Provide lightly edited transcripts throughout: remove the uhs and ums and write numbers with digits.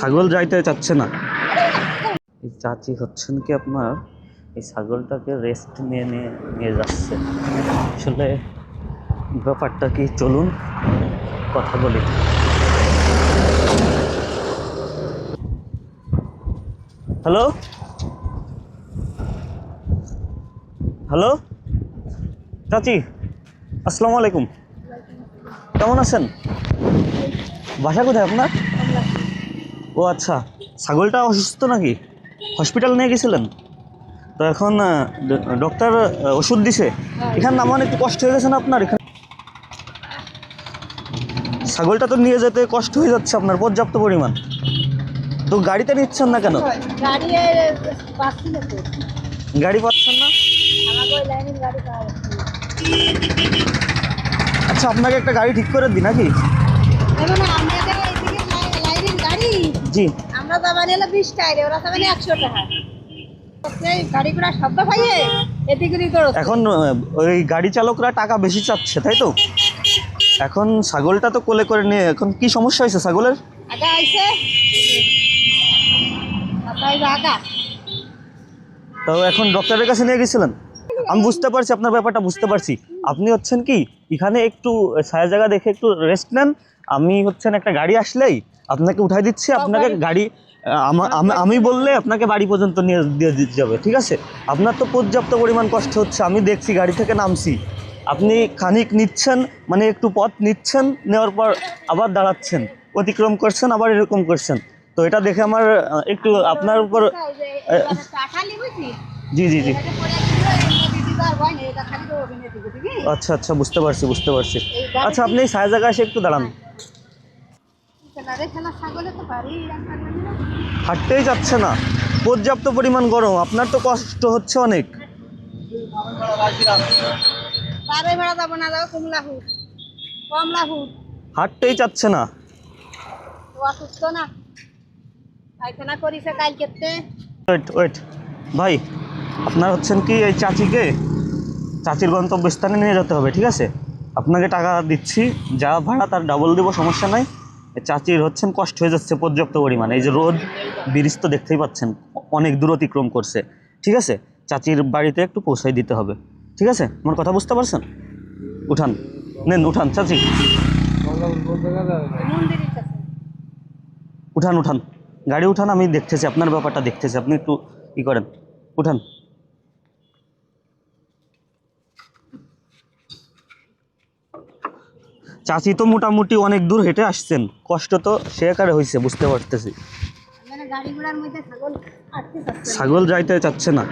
ছাগল যাইতে চাচ্ছে না। এই চাচি হচ্ছেন কি আপনার এই ছাগলটাকে রেস্ট নিয়ে নিয়ে নিয়ে যাচ্ছে। আসলে ব্যাপারটা কি, চলুন কথা বলি। হ্যালো হ্যালো চাচি, আসসালামু আলাইকুম। কেমন আছেন? বাসা কোথায় আপনার? ও আচ্ছা, ছাগলটা অসুস্থ নাকি? হসপিটাল নিয়ে গেছিলেন? তো এখন ডক্টর ওষুধ দিছে। এখানে নামান একটু কষ্ট হয়ে গেছে না আপনার? এখানে ছাগলটা তো নিয়ে যেতে কষ্ট হয়ে যাচ্ছে আপনার পর্যাপ্ত পরিমাণ, তো গাড়িতে নিচ্ছেন না কেন? গাড়ি পাচ্ছেন না? আচ্ছা, আপনাকে একটা গাড়ি ঠিক করে দিই নাকি? জি, আমরা যাবা নিলে 20 টাকা, ওরা যাবা 100 টাকা। গাড়ি ঘোড়া শব্দ পাইয়ে এদিকে দৌড়। এখন ওই গাড়ি চালকরা টাকা বেশি চাচ্ছে, তাই তো? এখন ছাগলটা তো কোলে করে নিয়ে, এখন কি সমস্যা হয়েছে ছাগলের? আগা আইছে আগা। তো এখন ডক্টরের কাছে নিয়ে গেছিলেন? আমি বুঝতে পারছি আপনার ব্যাপারটা, বুঝতে পারছি। আপনি হচ্ছেন কি এখানে একটু ছায়া জায়গা দেখে একটু রেস্ট নেন। আমি হচ্ছেন একটা গাড়ি আসলেই আপনাকে উঠাই দিচ্ছি। আপনাকে গাড়ি আমি বললে আপনাকে বাড়ি পর্যন্ত নিয়ে দিয়ে দিতে যাবে, ঠিক আছে? আপনার তো পর্যাপ্ত পরিমাণ কষ্ট হচ্ছে, আমি দেখছি, গাড়ি থেকে নামছি। আপনি খানিক নিচ্ছেন, মানে একটু পথ নিচ্ছেন, নেওয়ার পর আবার দাঁড়াচ্ছেন, অতিক্রম করছেন, আবার এরকম করছেন। তো এটা দেখে আমার একটু আপনার উপর জি জি জি আচ্ছা আচ্ছা, বুঝতে পারছি বুঝতে পারছি। আচ্ছা, আপনি এই ছায়া জায়গায় এসে একটু দাঁড়ান। হাঁটতেই যাচ্ছে না, পর্যাপ্ত পরিমাণ গরম, আপনার তো কষ্ট হচ্ছে অনেক। হাঁটতেই চাচ্ছে না। ওয়েট ওয়েট ভাই, আপনার হচ্ছেন কি এই চাচির গন্তব্যস্থানে নিয়ে যেতে হবে, ঠিক আছে? আপনাকে টাকা দিচ্ছি, যা ভাড়া তার ডাবল দেবো, সমস্যা নাই। চাচির হচ্ছেন কষ্ট হয়ে যাচ্ছে পর্যাপ্ত পরিমাণে, এই যে রোদ, ব্রিজ তো দেখতেই পাচ্ছেন অনেক দূর অতিক্রম করছে, ঠিক আছে? চাচির বাড়িতে একটু পৌঁছাই দিতে হবে, ঠিক আছে? আমার কথা বুঝতে পারছেন? উঠান, নেন উঠান চাচি, উঠান উঠান, গাড়ি উঠান। আমি দেখতেছি আপনার ব্যাপারটা, দেখতেছি, আপনি একটু ই করেন, উঠান। চাচি তো মোটামুটি অনেক দূর হেঁটে আসছেন, কষ্ট তো সে আকারে হয়েছে, বুঝতে পারতেছি। ছাগল যাইতে চাচ্ছে না।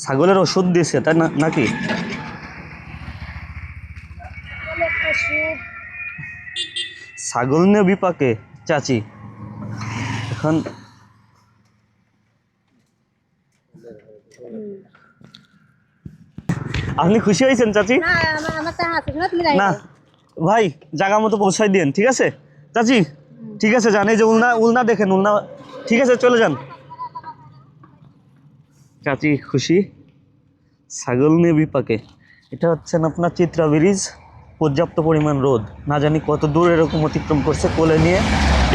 ছাগলের ওষুধ দিয়েছে তাই না নাকি? ছাগল নিয়ে বিপাকে চাচি এখন। আপনি খুশি হয়েছেন চাচি? না ভাই, জায়গা মতো পৌঁছাই দিন, ঠিক আছে চাচি? ঠিক আছে, জানি যে উলনা উলনা দেখেন, উলনা, ঠিক আছে, চলে যান। চাচি খুশি, ছাগল নিয়ে বিপাকে। এটা হচ্ছেন আপনার চিত্রা ব্রিজ, পর্যাপ্ত পরিমাণ রোদ, না জানি কত দূর এরকম অতিক্রম করছে,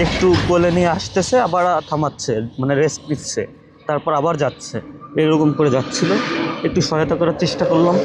একটু কোলে নিয়ে আসতেছে, আবার থামাচ্ছে, মানে রেস্ট নিচ্ছে, তারপর আবার যাচ্ছে, এরকম করে যাচ্ছিল। একটু সহায়তা করার চেষ্টা করলাম।